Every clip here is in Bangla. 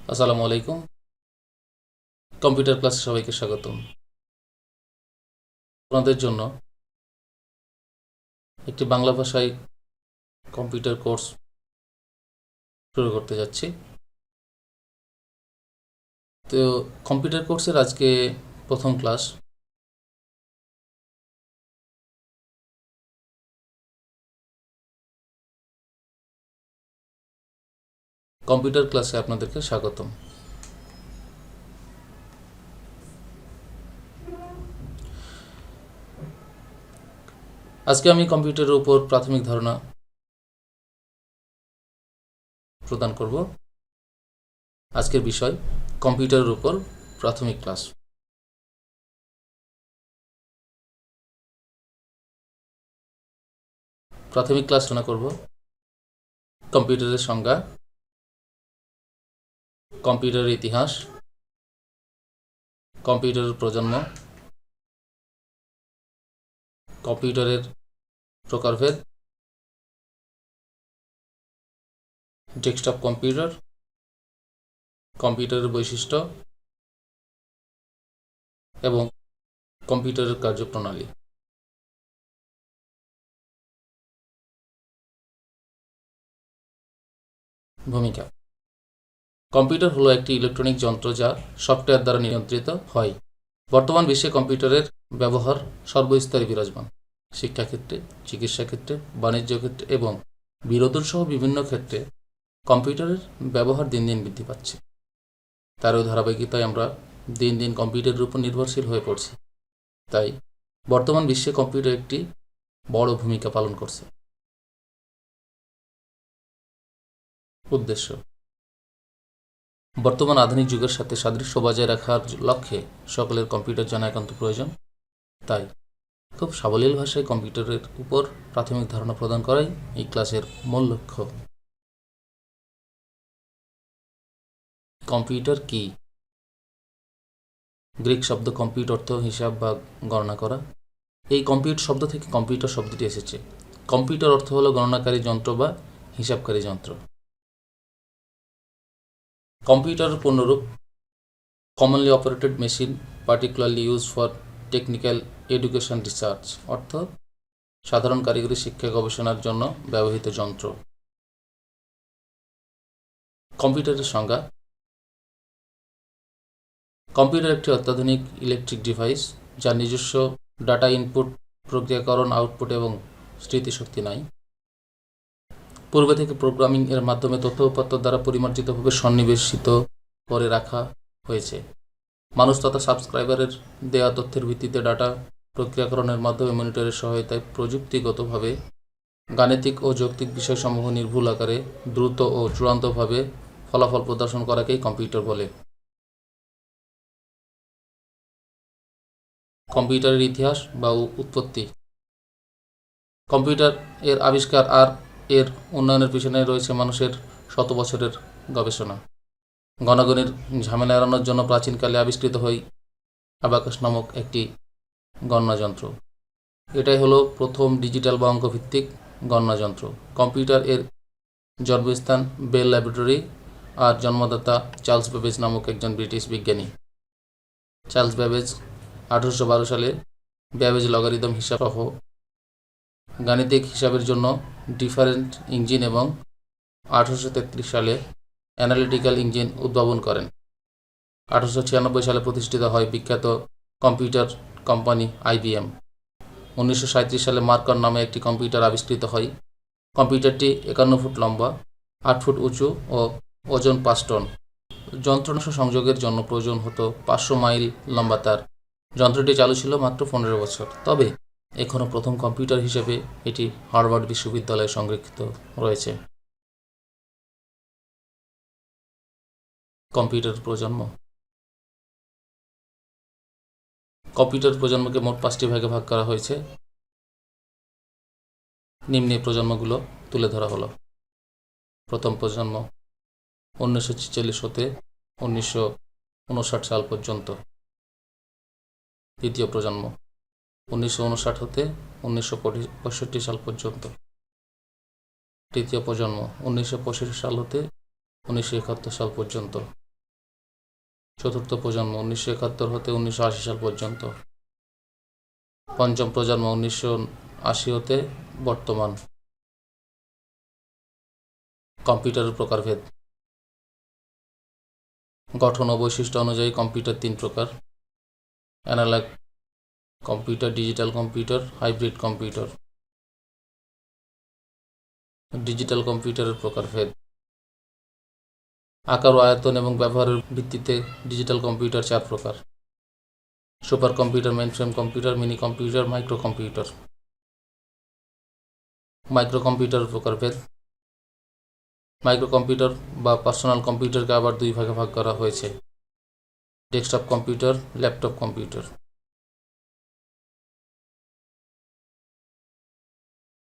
আসসালামু আলাইকুম। কম্পিউটার ক্লাসে সবাইকে স্বাগতম। আপনাদের জন্য একটি বাংলা ভাষায় কম্পিউটার কোর্স শুরু করতে যাচ্ছি। তো কম্পিউটার কোর্সের আজকে প্রথম ক্লাস। কম্পিউটার ক্লাসে আপনাদেরকে স্বাগতম। আজকে আমি কম্পিউটারের উপর প্রাথমিক ধারণা প্রদান করব। আজকের বিষয় কম্পিউটারের উপর প্রাথমিক ক্লাস। প্রাথমিক ক্লাস আলোচনা করব কম্পিউটারের সংজ্ঞা, কম্পিউটারের ইতিহাস, কম্পিউটারের প্রজন্ম, কম্পিউটারের প্রকারভেদ, ডেস্কটপ কম্পিউটার, কম্পিউটারের বৈশিষ্ট্য এবং কম্পিউটারের কার্যপ্রণালী। ভূমিকা: কম্পিউটার হলো একটি ইলেকট্রনিক যন্ত্র যা সফটওয়্যার দ্বারা নিয়ন্ত্রিত হয়। বর্তমান বিশ্বে কম্পিউটারের ব্যবহার সর্বস্তরে বিরাজমান। শিক্ষাক্ষেত্রে, চিকিৎসা ক্ষেত্রে, বাণিজ্য ক্ষেত্রে এবং বিনোদন সহ বিভিন্ন ক্ষেত্রে কম্পিউটারের ব্যবহার দিন দিন বৃদ্ধি পাচ্ছে। তারও ধারাবাহিকতায় আমরা দিন দিন কম্পিউটারের উপর নির্ভরশীল হয়ে পড়ছি। তাই বর্তমান বিশ্বে কম্পিউটার একটি বড় ভূমিকা পালন করছে। উদ্দেশ্য: বর্তমান আধুনিক যুগের সাথে সাদৃশ্য বজায় রাখার লক্ষ্যে সকলের কম্পিউটার জানা একান্ত প্রয়োজন। তাই খুব সাবলীল ভাষায় কম্পিউটারের উপর প্রাথমিক ধারণা প্রদান করাই এই ক্লাসের মূল লক্ষ্য। কম্পিউটার কি? গ্রিক শব্দ কম্পিউট অর্থ হিসাব বা গণনা করা। এই কম্পিউট শব্দ থেকে কম্পিউটার শব্দটি এসেছে। কম্পিউটার অর্থ হলো গণনাকারী যন্ত্র বা হিসাবকারী যন্ত্র। কম্পিউটারের পূর্ণরূপ: commonly operated machine particularly use for technical education research, অর্থ সাধারণ কারিগরি শিক্ষা গবেষণার জন্য ব্যবহৃত যন্ত্র। কম্পিউটারের সংজ্ঞা: কম্পিউটার একটি অত্যাধুনিক ইলেকট্রিক ডিভাইস যার নিজস্ব ডাটা ইনপুট, প্রক্রিয়াকরণ আউটপুট এবং স্মৃতিশক্তি নাই। পূর্বে থেকে প্রোগ্রামিং এর মাধ্যমে তথ্য উপাত্ত দ্বারা পরিমার্জিতভাবে সন্নিবেশিত করে রাখা হয়েছে। মানুষ তথা সাবস্ক্রাইবারের দেয়া তথ্যের ভিত্তিতে ডাটা প্রক্রিয়াকরণের মাধ্যমে মনিটরের সহায়তায় প্রযুক্তিগতভাবে গাণিতিক ও যৌক্তিক বিষয়সমূহ নির্ভুল আকারে দ্রুত ও চূড়ান্তভাবে ফলাফল প্রদর্শন করাকেই কম্পিউটার বলে। কম্পিউটারের ইতিহাস বা উৎপত্তি: কম্পিউটার এর আবিষ্কার আর এর উন্নয়নের পিছনে রয়েছে মানুষের শত বছরের গবেষণা। গণগণের ঝামেলা এড়ানোর জন্য প্রাচীনকালে আবিষ্কৃত হয় অ্যাবাকাস নামক একটি গণনা যন্ত্র। এটাই হলো প্রথম ডিজিটাল বা অঙ্কভিত্তিক গণনা যন্ত্র। কম্পিউটার এর জন্মস্থান বেল ল্যাবরেটরি আর জন্মদাতা চার্লস বেবেজ নামক একজন ব্রিটিশ বিজ্ঞানী। চার্লস বেবেজ 1812 সালে ব্যাবেজ লগারিদম হিসাব সহ গাণিতিক হিসাবের জন্য ডিফারেন্ট ইঞ্জিন এবং 1833 সালে অ্যানালিটিক্যাল ইঞ্জিন উদ্ভাবন করেন। 1896 সালে প্রতিষ্ঠিত হয় বিখ্যাত কম্পিউটার কোম্পানি IBM। 1937 সালে মার্কার নামে একটি কম্পিউটার আবিষ্কৃত হয়। কম্পিউটারটি 51 ফুট লম্বা, 8 ফুট উঁচু ও ওজন 5 টন। যন্ত্রাংশ সংযোগের জন্য প্রয়োজন হতো 500 মাইল লম্বা তার। যন্ত্রটি চালু ছিল মাত্র 15 বছর। তবে এখনও প্রথম কম্পিউটার হিসেবে এটি হার্ভার্ড বিশ্ববিদ্যালয়ে সংরক্ষিত রয়েছে। কম্পিউটার প্রজন্ম: কম্পিউটার প্রজন্মকে মোট 5টি ভাগে ভাগ করা হয়েছে। নিম্নে প্রজন্মগুলো তুলে ধরা হলো। প্রথম প্রজন্ম 1946 হতে 1959 সাল পর্যন্ত। দ্বিতীয় প্রজন্ম 1959 হতে 1965 সাল পর্যন্ত। তৃতীয় প্রজন্ম 1965 সাল হতে 1971 সাল পর্যন্ত। চতুর্থ প্রজন্ম 1971 হতে 1980 সাল পর্যন্ত। পঞ্চম প্রজন্ম 1980 হতে বর্তমান। কম্পিউটারের প্রকারভেদ। গঠন ও বৈশিষ্ট্য অনুযায়ী কম্পিউটার 3 প্রকার: analogue computer, digital computer, hybrid computer. Digital কম্পিউটারের প্রকারভেদ। আকার ও আয়তন এবং ব্যবহারের ভিত্তিতে ডিজিটাল কম্পিউটার 4 প্রকার: super computer, mainframe computer, mini computer, micro computer. Micro কম্পিউটারের প্রকারভেদ। মাইক্রো কম্পিউটার বা পার্সোনাল কম্পিউটারকে আবার 2 ভাগে ভাগ করা হয়েছে: desktop computer, laptop computer.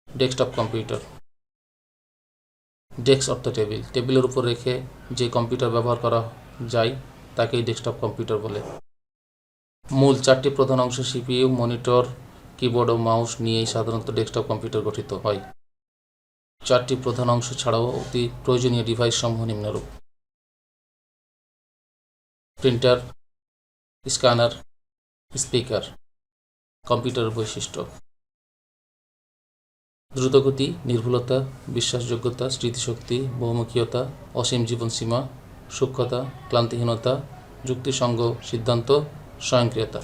Desktop computer. Desk অর্থ টেবিল। টেবিলের উপর রেখে যে কম্পিউটার ব্যবহার করা যায় তাকেই ডেস্কটপ কম্পিউটার বলে। মূল 4টি প্রধান অংশ সিপিইউ, মনিটর, কিবোর্ড ও মাউস নিয়েই সাধারণত ডেস্কটপ কম্পিউটার গঠিত হয়। 4টি প্রধান অংশ ছাড়াও অতি প্রয়োজনীয় ডিভাইস সমূহ নিম্নরূপ: প্রিন্টার, স্ক্যানার, স্পিকার। কম্পিউটারের বৈশিষ্ট্য: দ্রুতগতি, নির্ভুলতা, বিশ্বাসযোগ্যতা, স্মৃতিশক্তি, বহুমুখীয়তা, অসীম জীবনসীমা, সূক্ষ্মতা, ক্লান্তিহীনতা, যুক্তিসঙ্গ সিদ্ধান্ত, স্বয়ংক্রিয়তা।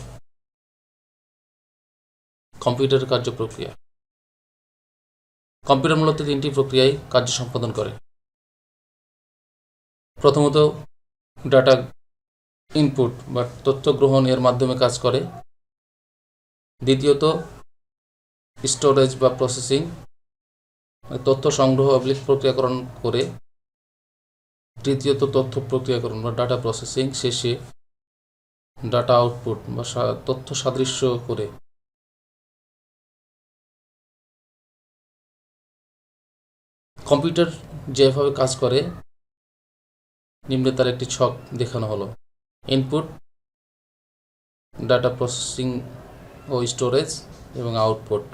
কম্পিউটারের কার্যপ্রক্রিয়া। কম্পিউটার মূলত 3টি প্রক্রিয়ায় কার্য সম্পাদন করে। প্রথমত, ডাটা ইনপুট বা তথ্য গ্রহণ এর মাধ্যমে কাজ করে। দ্বিতীয়ত, স্টোরেজ বা প্রসেসিং, তথ্য সংগ্রহ প্রক্রিয়াকরণ করে। তৃতীয়ত, তথ্য প্রক্রিয়াকরণ বা ডাটা প্রসেসিং। শেষে ডাটা আউটপুট বা তথ্য সাদৃশ্য করে। কম্পিউটার যেভাবে কাজ করে নিম্নে তার একটি ছক দেখানো হলো: ইনপুট, ডাটা প্রসেসিং ও স্টোরেজ এবং আউটপুট।